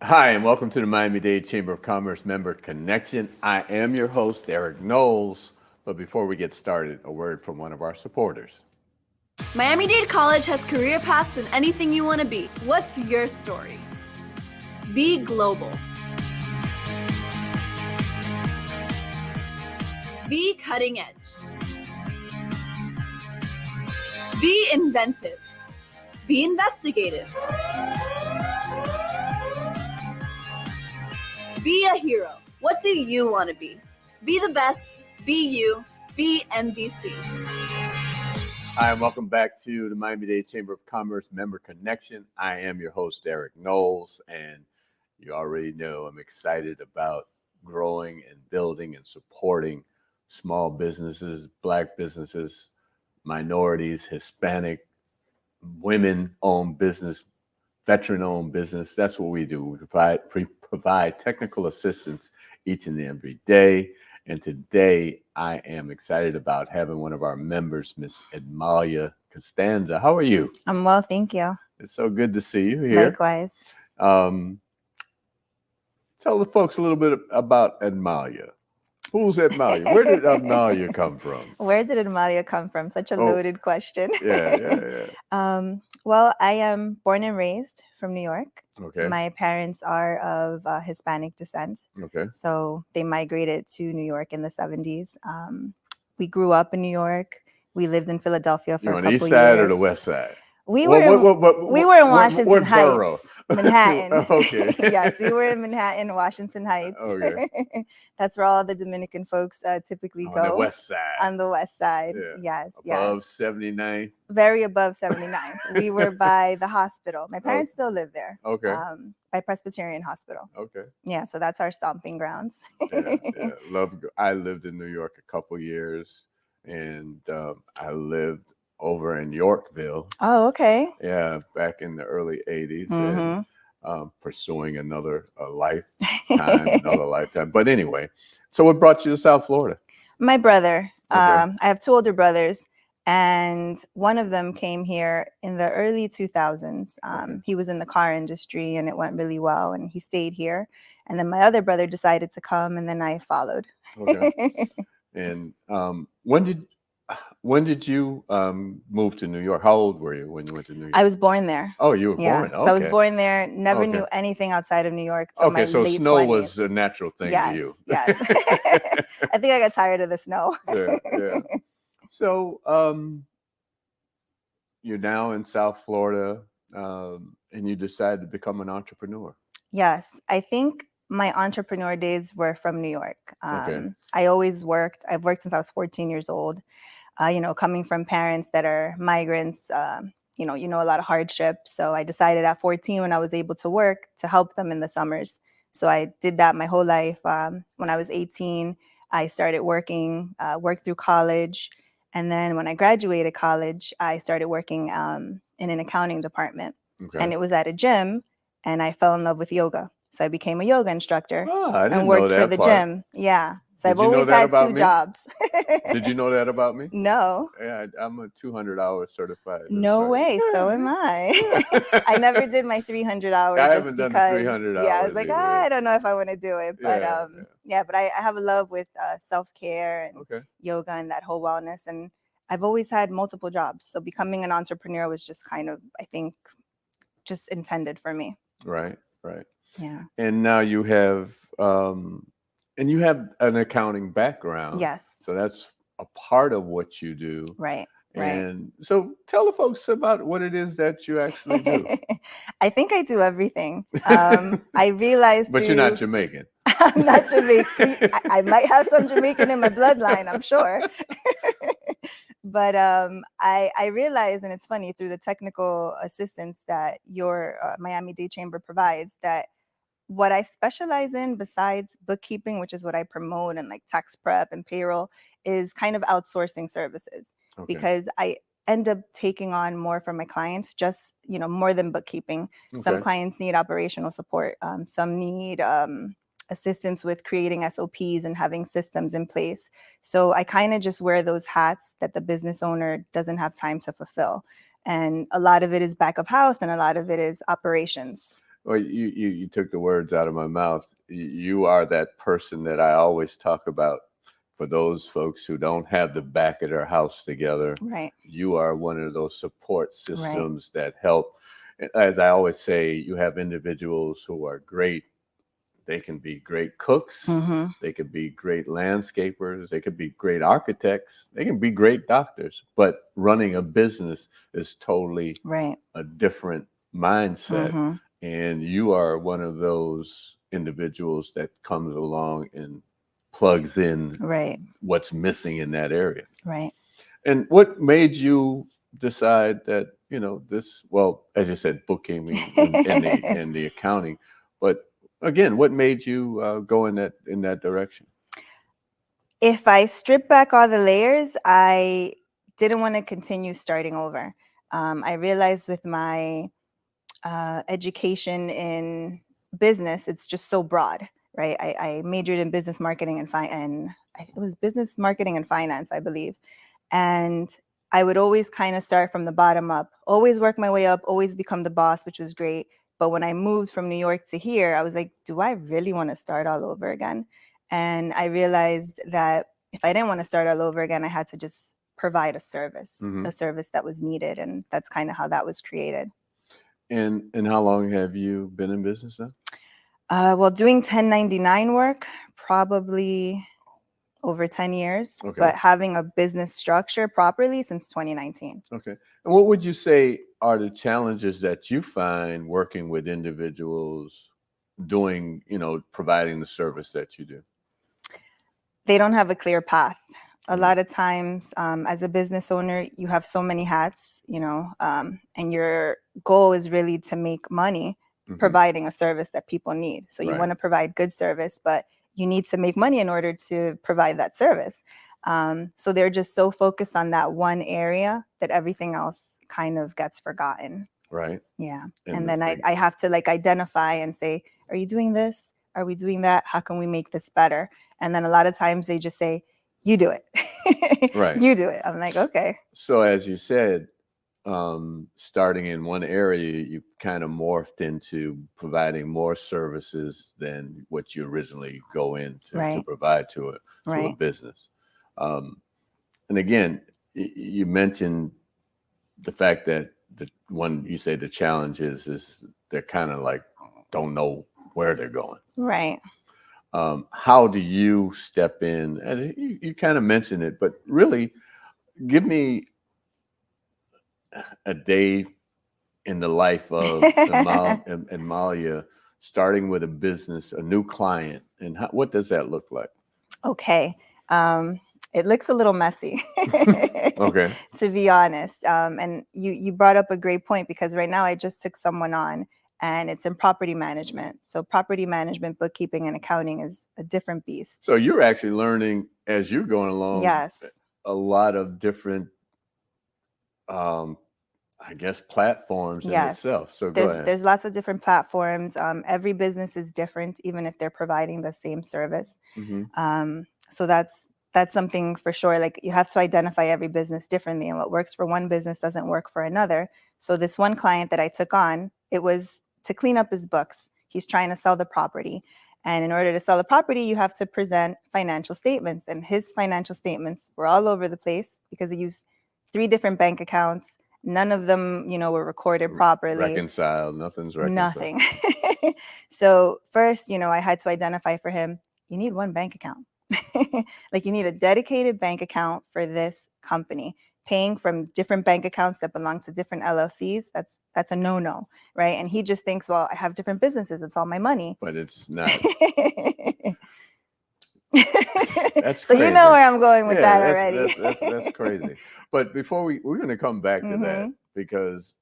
Hi, and welcome to the Miami-Dade Chamber of Commerce Member Connection. I am your host, Eric Knowles. But before we get started, a word from one of our supporters. Miami-Dade College has career paths in anything you want to be. What's your story? Be global. Be cutting edge. Be inventive. Be investigative. Be a hero. What do you want to be? Be the best. Be you. Be MDC. Hi, and welcome back to the Miami-Dade Chamber of Commerce Member Connection. I am your host, Eric Knowles, and you already know I'm excited about growing and building and supporting small businesses, Black businesses, minorities, Hispanic, women-owned business, veteran-owned business. That's what we do. We provide technical assistance each and every day. And today I am excited about having one of our members, Miss Edmalia Costanza. How are you? I'm well, thank you. It's so good to see you here. Likewise. Tell the folks a little bit about Edmalia. Who's Edmalia? Where did Edmalia come from? Where did Edmalia come from? Such a loaded question. Yeah. Well, I am born and raised from New York. Okay. My parents are of Hispanic descent. Okay. So they migrated to New York in the 70s. We grew up in New York. We lived in Philadelphia for a couple years. You on the east side or the west side? We were in Washington Heights, borough? Manhattan. Okay. Yes, we were in Manhattan, Washington Heights. Okay. That's where all the Dominican folks typically go. On the west side. On the west side, yeah. Yes. Above 79? Very above 79. We were by the hospital. My parents still live there. Okay. By Presbyterian Hospital. Okay. Yeah, so that's our stomping grounds. Yeah. I lived in New York a couple years, and I lived over in Yorkville. Oh, okay. Yeah, back in the early 80s, and pursuing another lifetime. But anyway, so what brought you to South Florida? My brother. Okay. I have two older brothers, and one of them came here in the early 2000s. He was in the car industry, and it went really well, and he stayed here. And then my other brother decided to come, and then I followed. Okay. And when did you move to New York? How old were you when you went to New York? I was born there. Oh, you were born. Okay. So I was born there. Never knew anything outside of New York. Okay, so late snow 20s. Was a natural thing to you. Yes. I think I got tired of the snow. Yeah. So you're now in South Florida, and you decided to become an entrepreneur. Yes, I think my entrepreneur days were from New York. Okay. I always worked. I've worked since I was 14 years old. Coming from parents that are migrants, a lot of hardship. So I decided at 14 when I was able to work to help them in the summers. So I did that my whole life. When I was 18, I started working, worked through college. And then when I graduated college, I started working in an accounting department. Okay. And it was at a gym, and I fell in love with yoga. So I became a yoga instructor and worked for the gym. Yeah. So I've always had two jobs. Did you know that about me? No. Yeah, I'm a 200-hour certified. No way. So am I. I never did my 300 hours. I just haven't because, done the 300 hours. Yeah, I was like, I don't know if I want to do it. But but I have a love with self-care and yoga and that whole wellness. And I've always had multiple jobs. So becoming an entrepreneur was just kind of, I think, just intended for me. Right. Yeah. And now you have an accounting background. Yes. So that's a part of what you do. Right. And so tell the folks about what it is that you actually do. I think I do everything. I realized. But you're not Jamaican. I'm not Jamaican. I might have some Jamaican in my bloodline, I'm sure. But I realized, and it's funny, through the technical assistance that your Miami-Dade Chamber provides, that what I specialize in besides bookkeeping, which is what I promote, and like tax prep and payroll, is kind of outsourcing services. Because I end up taking on more from my clients, just, more than bookkeeping. Some clients need operational support. Some need assistance with creating SOPs and having systems in place. So I kind of just wear those hats that the business owner doesn't have time to fulfill. And a lot of it is back of house and a lot of it is operations. Well, you took the words out of my mouth. You are that person that I always talk about for those folks who don't have the back of their house together. Right. You are one of those support Right. systems that help. As I always say, you have individuals who are great. They can be great cooks. Mm-hmm. They could be great landscapers. They could be great architects. They can be great doctors. But running a business is totally Right. a different mindset. Mm-hmm. And you are one of those individuals that comes along and plugs in Right. what's missing in that area. Right. And what made you decide that, this, well, as you said, bookkeeping and the accounting, but again, what made you go in that direction? If I strip back all the layers, I didn't want to continue starting over. I realized with my education in business, it's just so broad, right? I majored in business marketing and it was business marketing and finance, I believe. And I would always kind of start from the bottom up, always work my way up, always become the boss, which was great. But when I moved from New York to here, I was like, do I really want to start all over again? And I realized that if I didn't want to start all over again, I had to just provide a service that was needed. And that's kind of how that was created. And how long have you been in business now? Well, doing 1099 work, probably over 10 years, Okay. but having a business structure properly since 2019. Okay. And what would you say are the challenges that you find working with individuals doing, providing the service that you do? They don't have a clear path. A lot of times, as a business owner, you have so many hats, and your goal is really to make money providing a service that people need. So you want to provide good service, but you need to make money in order to provide that service. So they're just so focused on that one area that everything else kind of gets forgotten. Right. Yeah. And then I have to identify and say, are you doing this? Are we doing that? How can we make this better? And then a lot of times they just say, you do it. Right. You do it. I'm like, okay. So as you said, starting in one area, you kind of morphed into providing more services than what you originally go in to provide to a business. And again, you mentioned the fact that you say the challenge is they're kind of don't know where they're going. Right. How do you step in? As you kind of mentioned it, but really give me a day in the life of Amalia, starting with a business, a new client, and what does that look like? Okay. It looks a little messy, okay, to be honest. And you brought up a great point, because right now I just took someone on and it's in property management. So property management, bookkeeping, and accounting is a different beast. So you're actually learning as you're going along. Yes. A lot of different, I guess, platforms in itself. So go ahead. There's lots of different platforms. Every business is different, even if they're providing the same service. So that's something for sure. You have to identify every business differently, and what works for one business doesn't work for another. So this one client that I took on, it was to clean up his books. He's trying to sell the property. And in order to sell the property, you have to present financial statements. And his financial statements were all over the place because he used 3 different bank accounts. None of them, were recorded properly. Reconciled. Nothing's reconciled. Nothing. So first, I had to identify for him, you need one bank account. You need a dedicated bank account for this company. Paying from different bank accounts that belong to different LLCs, that's a no-no, right? And he just thinks, well, I have different businesses, it's all my money. But it's not. That's so crazy. You know where I'm going with that already. That's crazy. But before we're going to come back to that, because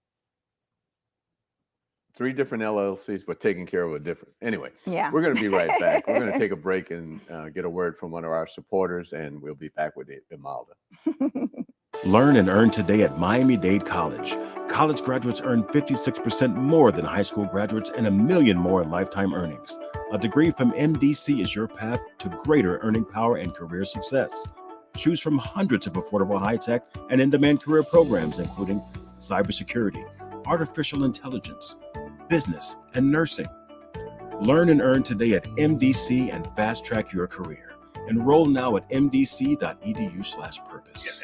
3 different LLCs, but taking care of a different. Anyway, we're going to be right back. We're going to take a break and get a word from one of our supporters, and we'll be back with Imelda. Learn and earn today at Miami-Dade College. College graduates earn 56% more than high school graduates and $1 million more in lifetime earnings. A degree from MDC is your path to greater earning power and career success. Choose from hundreds of affordable high-tech and in-demand career programs, including cybersecurity, artificial intelligence, business, and nursing. Learn and earn today at MDC and fast track your career. Enroll now at mdc.edu/purpose.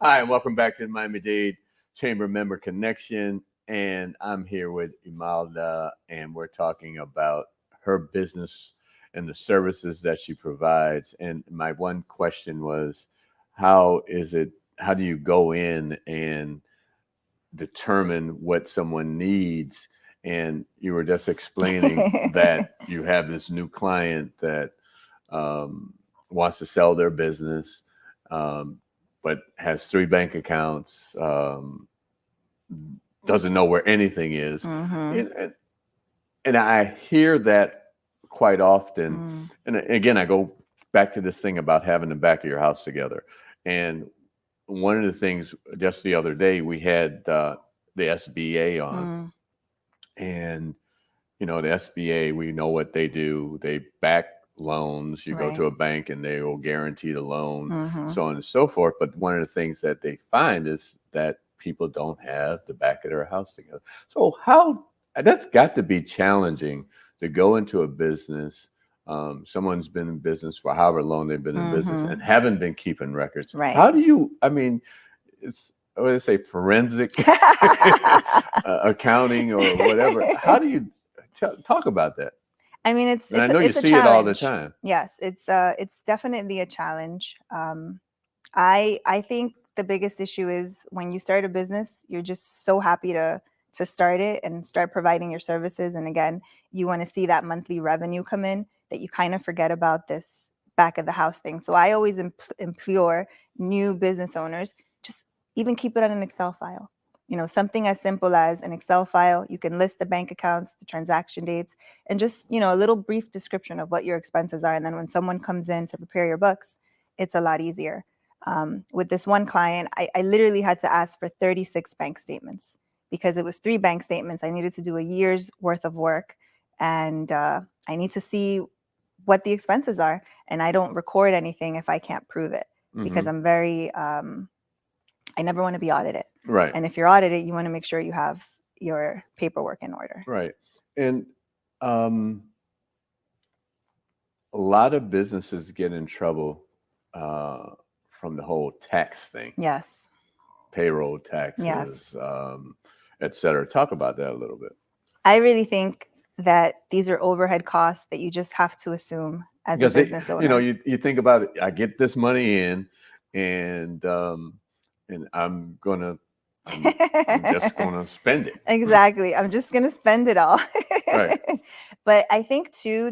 Hi, and welcome back to the Miami-Dade Chamber Member Connection. And I'm here with Imelda, and we're talking about her business and the services that she provides. And my one question was, how do you go in and determine what someone needs? And you were just explaining that you have this new client that wants to sell their business, but has 3 bank accounts, doesn't know where anything is. And I hear that quite often. And again, I go back to this thing about having the back of your house together. And one of the things, just the other day, we had the SBA on. And, the SBA, we know what they do. They back loans. You go to a bank and they will guarantee the loan, so on and so forth. But one of the things that they find is that people don't have the back of their house together. So that's got to be challenging to go into a business. Someone's been in business for however long they've been in business and haven't been keeping records. Right. How do you, it's, what do they say, forensic accounting or whatever. How do you talk about that? I mean, I know it's you a see it all the challenge. time. Yes, it's definitely a challenge. I think the biggest issue is when you start a business, you're just so happy to start it and start providing your services. And again, you want to see that monthly revenue come in, that you kind of forget about this back of the house thing. So I always implore new business owners, just even keep it on an Excel file. Something as simple as an Excel file. You can list the bank accounts, the transaction dates, and just, a little brief description of what your expenses are. And then when someone comes in to prepare your books, it's a lot easier. With this one client, I literally had to ask for 36 bank statements because it was 3 bank statements. I needed to do a year's worth of work, and I need to see what the expenses are. And I don't record anything if I can't prove it, because I'm very, I never want to be audited. Right. And if you're audited, you want to make sure you have your paperwork in order. Right. And a lot of businesses get in trouble from the whole tax thing. Yes. Payroll taxes, Yes. Et cetera. Talk about that a little bit. I really think that these are overhead costs that you just have to assume as a business owner. You think about it. I get this money in, and I'm just gonna spend it. Exactly. I'm just gonna spend it all. Right. But I think too,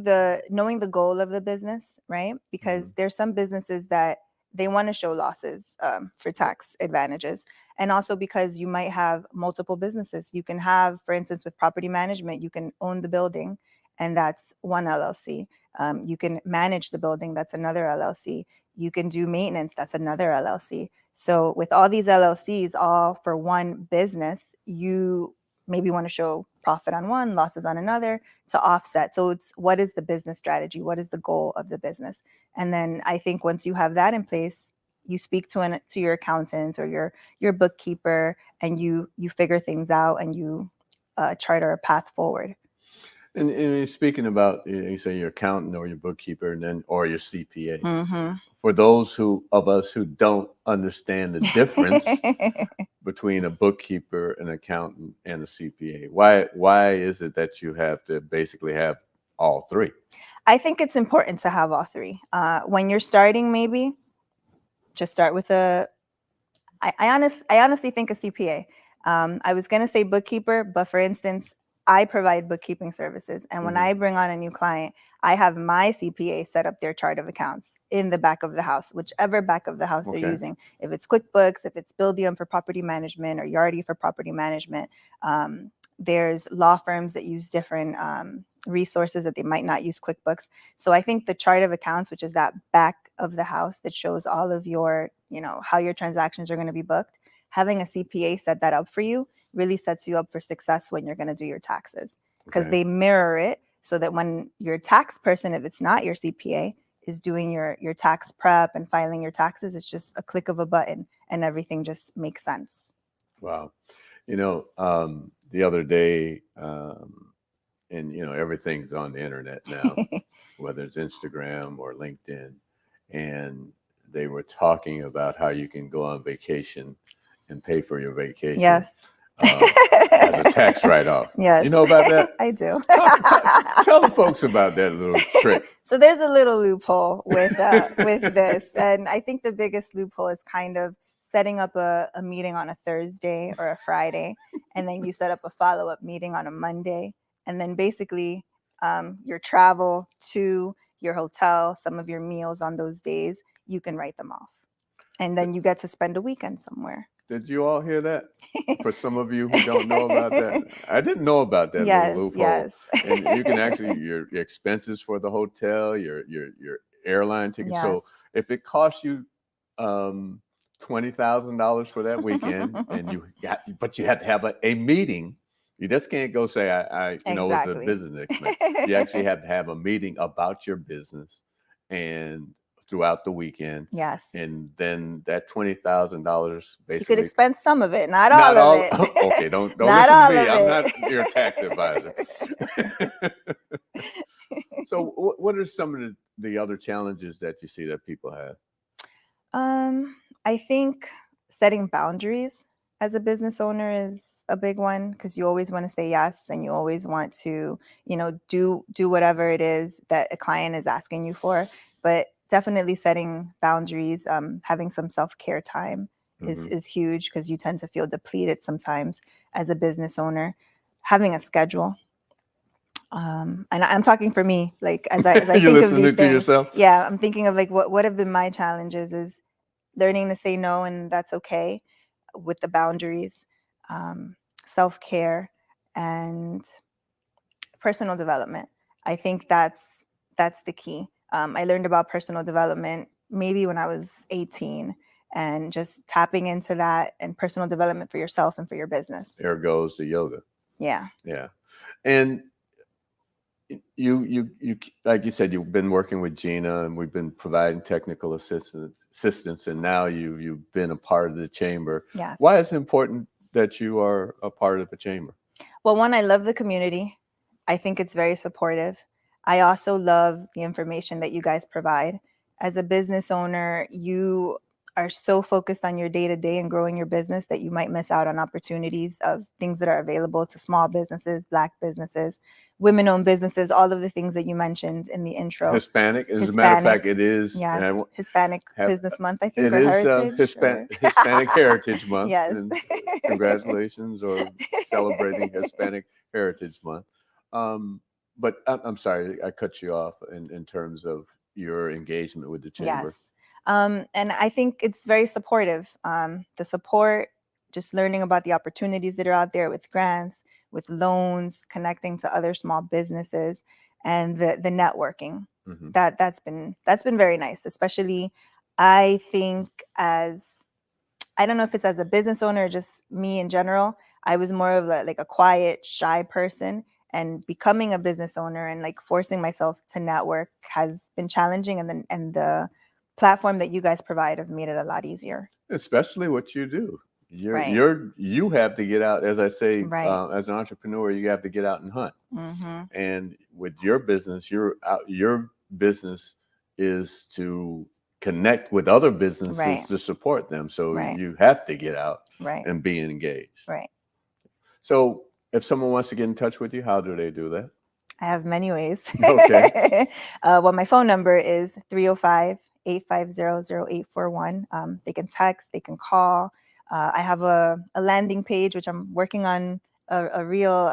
knowing the goal of the business, right? Because there's some businesses that they want to show losses for tax advantages. And also because you might have multiple businesses. You can have, for instance, with property management, you can own the building, and that's one LLC. You can manage the building, that's another LLC. You can do maintenance, that's another LLC. So with all these LLCs, all for one business, you maybe want to show profit on one, losses on another to offset. So it's, what is the business strategy? What is the goal of the business? And then I think once you have that in place, you speak to your accountant or your bookkeeper, and you figure things out, and you charter a path forward. And speaking about, you say your accountant or your bookkeeper, or your CPA. Mm-hmm. For those of us who don't understand the difference between a bookkeeper, an accountant, and a CPA, why is it that you have to basically have all 3? I think it's important to have all 3. When you're starting, maybe just start with I honestly think a CPA. I was going to say bookkeeper, but for instance, I provide bookkeeping services. And when I bring on a new client, I have my CPA set up their chart of accounts in the back of the house, whichever back of the house they're using. If it's QuickBooks, if it's Buildium for property management, or Yardi for property management. There's law firms that use different resources that they might not use QuickBooks. So I think the chart of accounts, which is that back of the house that shows all of your, how your transactions are going to be booked, having a CPA set that up for you really sets you up for success when you're going to do your taxes, because they mirror it so that when your tax person, if it's not your CPA, is doing your tax prep and filing your taxes, it's just a click of a button and everything just makes sense. Wow. the other day, and everything's on the internet now, whether it's Instagram or LinkedIn, and they were talking about how you can go on vacation and pay for your vacation. Yes. As a tax write-off. Yes. You know about that? I do. Tell the folks about that little trick. So there's a little loophole with this, and I think the biggest loophole is kind of setting up a meeting on a Thursday or a Friday, and then you set up a follow-up meeting on a Monday, and then basically your travel to your hotel, some of your meals on those days, you can write them off, and then you get to spend a weekend somewhere. Did you all hear that? For some of you who don't know about that, I didn't know about that Yes, little loophole. yes. And you can actually your expenses for the hotel, your airline ticket. Yes. So if it costs you $20,000 for that weekend, and but you have to have a meeting. You just can't go say it's a Exactly. business expense. You actually have to have a meeting about your business and throughout the weekend. Yes. And then that $20,000 basically. You could expense some of it, not all of it. Okay, don't Not listen all to me. of I'm it. not your tax advisor. So what are some of the other challenges that you see that people have? I think setting boundaries as a business owner is a big one, because you always want to say yes, and you always want to, do whatever it is that a client is asking you for. But definitely setting boundaries, having some self-care time is huge, because you tend to feel depleted sometimes as a business owner. Having a schedule. And I'm talking for me, like as I think of these things. Yourself? Yeah, I'm thinking of like what have been my challenges is learning to say no, and that's okay, with the boundaries, self-care, and personal development. I think that's the key. I learned about personal development maybe when I was 18, and just tapping into that and personal development for yourself and for your business. There goes the yoga. Yeah. Yeah. And you like you said, you've been working with Gina, and we've been providing technical assistance, and now you've been a part of the chamber. Yes. Why is it important that you are a part of the chamber? Well, one, I love the community. I think it's very supportive. I also love the information that you guys provide. As a business owner, you are so focused on your day-to-day and growing your business that you might miss out on opportunities of things that are available to small businesses, Black businesses, women-owned businesses, all of the things that you mentioned in the intro. Hispanic. As a matter of fact, it is. Yes, Hispanic Business Month, I think, it or is Heritage. Hispanic Heritage Month. Yes. And congratulations on celebrating Hispanic Heritage Month. But I'm sorry, I cut you off in terms of your engagement with the chamber. Yes. And I think it's very supportive. The support, just learning about the opportunities that are out there with grants, with loans, connecting to other small businesses, and the networking. Mm-hmm. That's been very nice. Especially, I think, I don't know if it's as a business owner or just me in general. I was more of like a quiet, shy person, and becoming a business owner and like forcing myself to network has been challenging. And the platform that you guys provide have made it a lot easier. Especially what you do. Right. You have to get out, as I say, Right. as an entrepreneur, you have to get out and hunt. Mm-hmm. And with your business, your business is to connect with other businesses, Right. to support them. So Right. you have to get out, Right. and be engaged. Right. So if someone wants to get in touch with you, how do they do that? I have many ways. Okay. Well, my phone number is 305-850-0841. They can text, they can call. I have a landing page, which I'm working on a real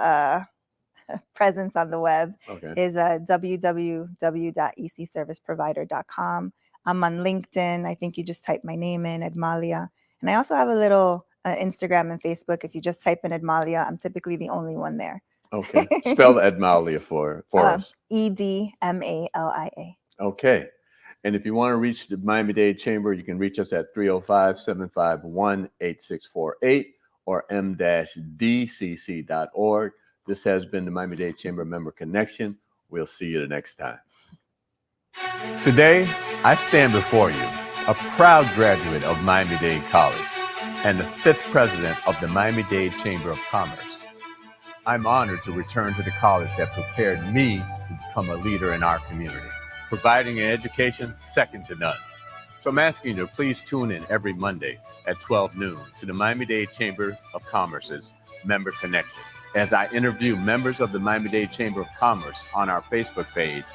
presence on the web. Okay. Is www.ecserviceprovider.com. I'm on LinkedIn. I think you just type my name in, Edmalia. And I also have a little Instagram and Facebook. If you just type in Edmalia, I'm typically the only one there. Okay. Spell Edmalia for us. Edmalia. Okay. And if you want to reach the Miami-Dade Chamber, you can reach us at 305-751-8648 or m-dcc.org. This has been the Miami-Dade Chamber Member Connection. We'll see you the next time. Today, I stand before you, a proud graduate of Miami-Dade College and the 5th president of the Miami-Dade Chamber of Commerce. I'm honored to return to the college that prepared me to become a leader in our community, providing an education second to none. So I'm asking you to please tune in every Monday at 12 noon to the Miami-Dade Chamber of Commerce's Member Connection, as I interview members of the Miami-Dade Chamber of Commerce on our Facebook page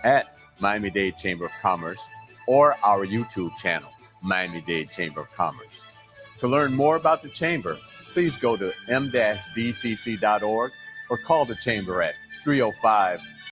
at Miami-Dade Chamber of Commerce or our YouTube channel, Miami-Dade Chamber of Commerce. To learn more about the Chamber, please go to m-dcc.org or call the Chamber at 305